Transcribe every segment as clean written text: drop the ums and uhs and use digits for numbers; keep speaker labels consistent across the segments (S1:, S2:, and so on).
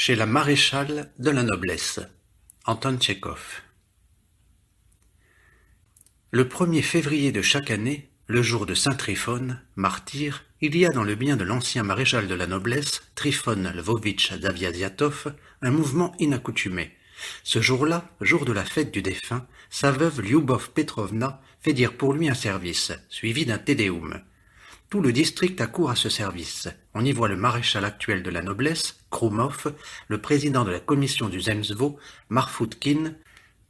S1: Chez la maréchale de la noblesse. Anton Tchekhov. Le 1er février de chaque année, le jour de Saint Tryphone, martyr, il y a dans le bien de l'ancien maréchal de la noblesse, Trifon Lvovitch Zaviaziatov, un mouvement inaccoutumé. Ce jour-là, jour de la fête du défunt, sa veuve Lyubov Petrovna fait dire pour lui un service, suivi d'un tédéum. Tout le district accourt à ce service. On y voit le maréchal actuel de la noblesse, Kroumov, le président de la commission du Zemstvo, Marfoutkin,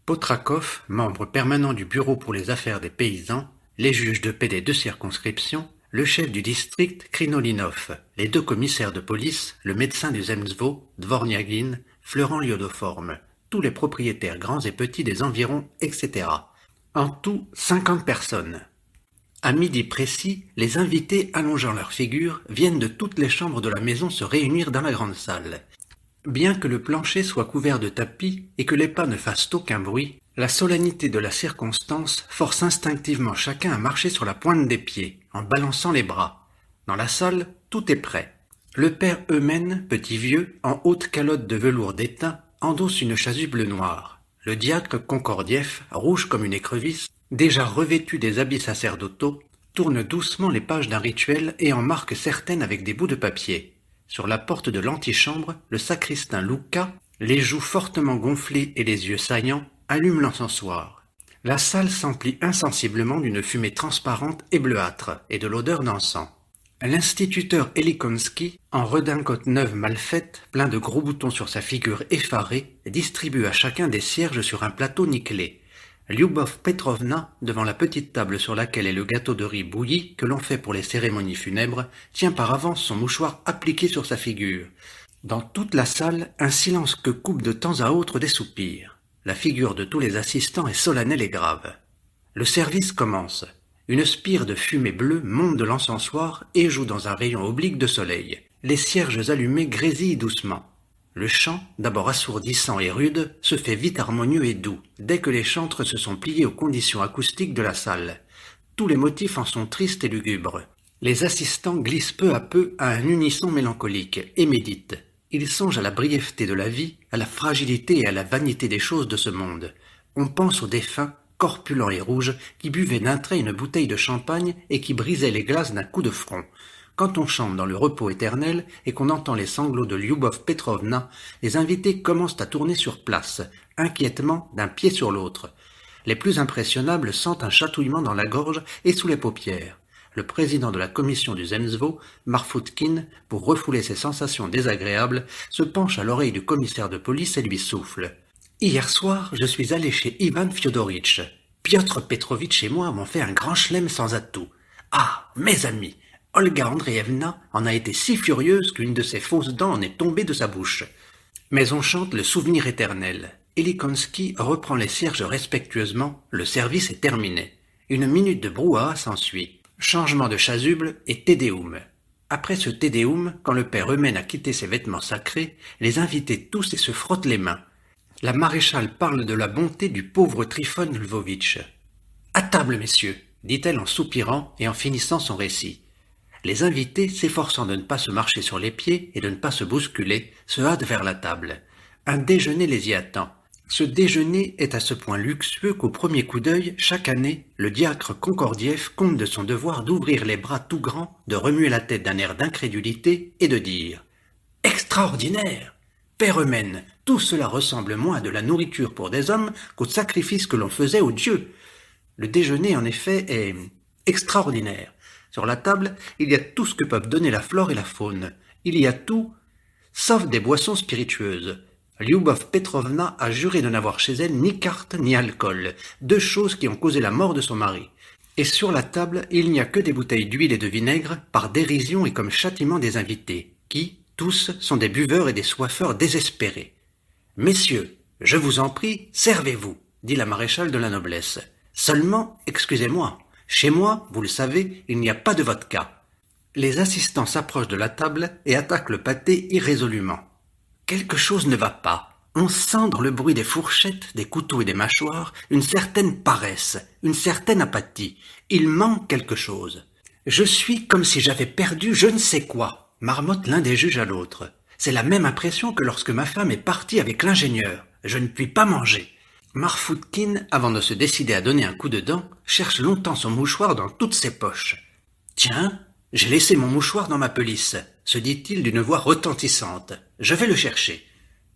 S1: Potrakov, membre permanent du bureau pour les affaires des paysans, les juges de paix des 2 circonscriptions, le chef du district, Krinolinov, les 2 commissaires de police, le médecin du Zemstvo, Dvorniagin, Florent Lyodoforme, tous les propriétaires grands et petits des environs, etc. En tout, 50 personnes. À midi précis, les invités allongeant leurs figures viennent de toutes les chambres de la maison se réunir dans la grande salle. Bien que le plancher soit couvert de tapis et que les pas ne fassent aucun bruit, la solennité de la circonstance force instinctivement chacun à marcher sur la pointe des pieds, en balançant les bras. Dans la salle, tout est prêt. Le père Eumène, petit vieux, en haute calotte de velours d'étain, endosse une chasuble noire. Le diacre Concordieff, rouge comme une écrevisse, déjà revêtu des habits sacerdotaux, tourne doucement les pages d'un rituel et en marque certaines avec des bouts de papier. Sur la porte de l'antichambre, le sacristain Louka, les joues fortement gonflées et les yeux saillants, allume l'encensoir. La salle s'emplit insensiblement d'une fumée transparente et bleuâtre et de l'odeur d'encens. L'instituteur Helikonsky, en redingote neuve mal faite, plein de gros boutons sur sa figure effarée, distribue à chacun des cierges sur un plateau nickelé. Lyubov Petrovna, devant la petite table sur laquelle est le gâteau de riz bouilli que l'on fait pour les cérémonies funèbres, tient par avance son mouchoir appliqué sur sa figure. Dans toute la salle, un silence que coupe de temps à autre des soupirs. La figure de tous les assistants est solennelle et grave. Le service commence. Une spire de fumée bleue monte de l'encensoir et joue dans un rayon oblique de soleil. Les cierges allumés grésillent doucement. Le chant, d'abord assourdissant et rude, se fait vite harmonieux et doux, dès que les chantres se sont pliés aux conditions acoustiques de la salle. Tous les motifs en sont tristes et lugubres. Les assistants glissent peu à peu à un unisson mélancolique et méditent. Ils songent à la brièveté de la vie, à la fragilité et à la vanité des choses de ce monde. On pense aux défunts, corpulents et rouges, qui buvaient d'un trait une bouteille de champagne et qui brisaient les glaces d'un coup de front. Quand on chante dans le repos éternel et qu'on entend les sanglots de Lyubov Petrovna, les invités commencent à tourner sur place, inquiètement d'un pied sur l'autre. Les plus impressionnables sentent un chatouillement dans la gorge et sous les paupières. Le président de la commission du Zemstvo, Marfoutkin, pour refouler ces sensations désagréables, se penche à l'oreille du commissaire de police et lui souffle. « Hier soir, je suis allé chez Ivan Fyodoritch. Piotr Petrovitch et moi avons fait un grand chelem sans atout. Ah, mes amis, Olga Andreevna en a été si furieuse qu'une de ses fausses dents en est tombée de sa bouche. » Mais on chante le souvenir éternel. Helikonsky reprend les cierges respectueusement, le service est terminé. Une minute de brouhaha s'ensuit. Changement de chasuble et tédéum. Après ce tédéum, quand le père Eumène a quitté ses vêtements sacrés, les invités toussent et se frottent les mains. La maréchale parle de la bonté du pauvre Trifon Lvovitch. « À table, messieurs !» dit-elle en soupirant et en finissant son récit. Les invités, s'efforçant de ne pas se marcher sur les pieds et de ne pas se bousculer, se hâtent vers la table. Un déjeuner les y attend. Ce déjeuner est à ce point luxueux qu'au premier coup d'œil, chaque année, le diacre Concordieff compte de son devoir d'ouvrir les bras tout grands, de remuer la tête d'un air d'incrédulité et de dire « Extraordinaire ! Père Eumène, tout cela ressemble moins à de la nourriture pour des hommes qu'au sacrifice que l'on faisait aux dieux. » Le déjeuner, en effet, est extraordinaire. Sur la table, il y a tout ce que peuvent donner la flore et la faune. Il y a tout, sauf des boissons spiritueuses. Lyubov Petrovna a juré de n'avoir chez elle ni carte ni alcool, 2 choses qui ont causé la mort de son mari. Et sur la table, il n'y a que des bouteilles d'huile et de vinaigre, par dérision et comme châtiment des invités, qui, tous, sont des buveurs et des soifeurs désespérés. « Messieurs, je vous en prie, servez-vous, » dit la maréchale de la noblesse. « Seulement, excusez-moi, chez moi, vous le savez, il n'y a pas de vodka. » Les assistants s'approchent de la table et attaquent le pâté irrésolument. Quelque chose ne va pas. On sent dans le bruit des fourchettes, des couteaux et des mâchoires une certaine paresse, une certaine apathie. Il manque quelque chose. « Je suis comme si j'avais perdu je ne sais quoi », marmotte l'un des juges à l'autre. « C'est la même impression que lorsque ma femme est partie avec l'ingénieur. Je ne puis pas manger. Marfoudkin, avant de se décider à donner un coup de dent, cherche longtemps son mouchoir dans toutes ses poches. « Tiens, j'ai laissé mon mouchoir dans ma pelisse, » se dit-il d'une voix retentissante. « Je vais le chercher. »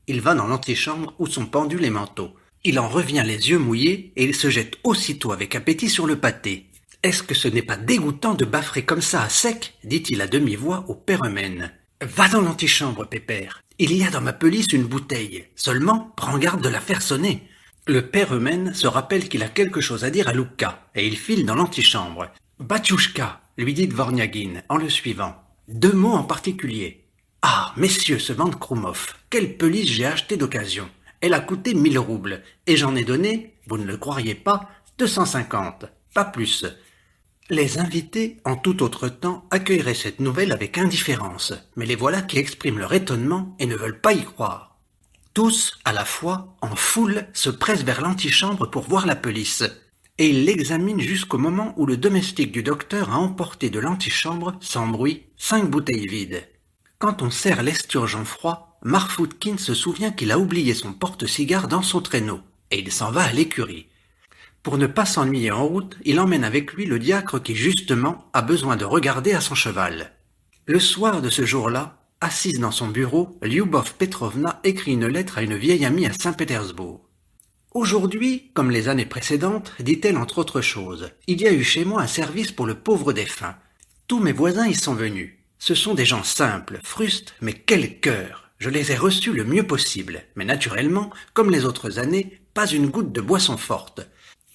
S1: Il va dans l'antichambre où sont pendus les manteaux. Il en revient les yeux mouillés et il se jette aussitôt avec appétit sur le pâté. « Est-ce que ce n'est pas dégoûtant de bâfrer comme ça à sec ?» dit-il à demi-voix au père Eumène. « Va dans l'antichambre, pépère. Il y a dans ma pelisse une bouteille. Seulement, prends garde de la faire sonner. » Le père Eumène se rappelle qu'il a quelque chose à dire à Louka, et il file dans l'antichambre. « Batchouchka !» lui dit Dvorniagin en le suivant. « 2 mots en particulier. »« Ah, messieurs, ce Van Kroumoff, quelle pelisse j'ai achetée d'occasion. Elle a coûté 1000 roubles, et j'en ai donné, vous ne le croiriez pas, 250, pas plus. » Les invités, en tout autre temps, accueilleraient cette nouvelle avec indifférence, mais les voilà qui expriment leur étonnement et ne veulent pas y croire. Tous, à la fois, en foule, se pressent vers l'antichambre pour voir la pelisse, et ils l'examinent jusqu'au moment où le domestique du docteur a emporté de l'antichambre, sans bruit, 5 bouteilles vides. Quand on sert l'esturge en froid, Marfoudkin se souvient qu'il a oublié son porte-cigare dans son traîneau, et il s'en va à l'écurie. Pour ne pas s'ennuyer en route, il emmène avec lui le diacre qui, justement, a besoin de regarder à son cheval. Le soir de ce jour-là, assise dans son bureau, Lyubov Petrovna écrit une lettre à une vieille amie à Saint-Pétersbourg. « Aujourd'hui, comme les années précédentes, dit-elle entre autres choses, il y a eu chez moi un service pour le pauvre défunt. Tous mes voisins y sont venus. Ce sont des gens simples, frustes, mais quel cœur! Je les ai reçus le mieux possible, mais naturellement, comme les autres années, pas une goutte de boisson forte.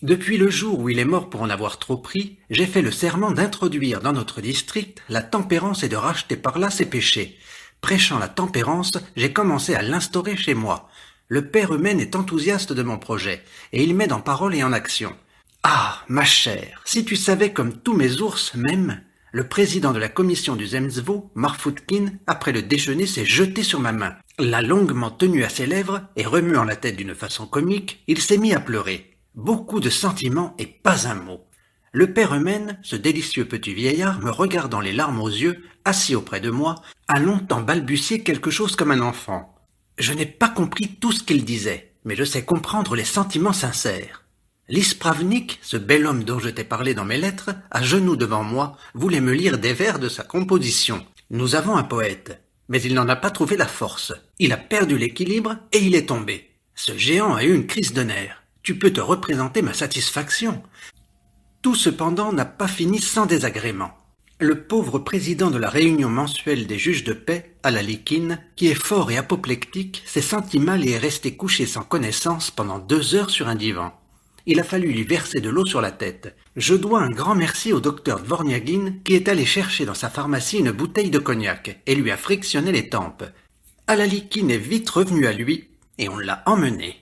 S1: Depuis le jour où il est mort pour en avoir trop pris, j'ai fait le serment d'introduire dans notre district la tempérance et de racheter par là ses péchés. Prêchant la tempérance, j'ai commencé à l'instaurer chez moi. Le père Eumène est enthousiaste de mon projet, et il m'aide en parole et en action. Ah, ma chère, si tu savais comme tous mes ours même, le président de la commission du Zemstvo, Marfoudkin, après le déjeuner s'est jeté sur ma main, l'a longuement tenue à ses lèvres, et remuant la tête d'une façon comique, il s'est mis à pleurer. Beaucoup de sentiments et pas un mot. Le père Eumène, ce délicieux petit vieillard, me regardant les larmes aux yeux, assis auprès de moi, a longtemps balbutié quelque chose comme un enfant. Je n'ai pas compris tout ce qu'il disait, mais je sais comprendre les sentiments sincères. L'Ispravnik, ce bel homme dont je t'ai parlé dans mes lettres, à genoux devant moi, voulait me lire des vers de sa composition. Nous avons un poète, mais il n'en a pas trouvé la force. Il a perdu l'équilibre et il est tombé. Ce géant a eu une crise de nerfs. Tu peux te représenter ma satisfaction. Tout cependant n'a pas fini sans désagrément. Le pauvre président de la réunion mensuelle des juges de paix, à la Likine, qui est fort et apoplectique, s'est senti mal et est resté couché sans connaissance pendant 2 heures sur un divan. Il a fallu lui verser de l'eau sur la tête. Je dois un grand merci au docteur Dvorniagin qui est allé chercher dans sa pharmacie une bouteille de cognac et lui a frictionné les tempes. Alalikine est vite revenu à lui et on l'a emmené.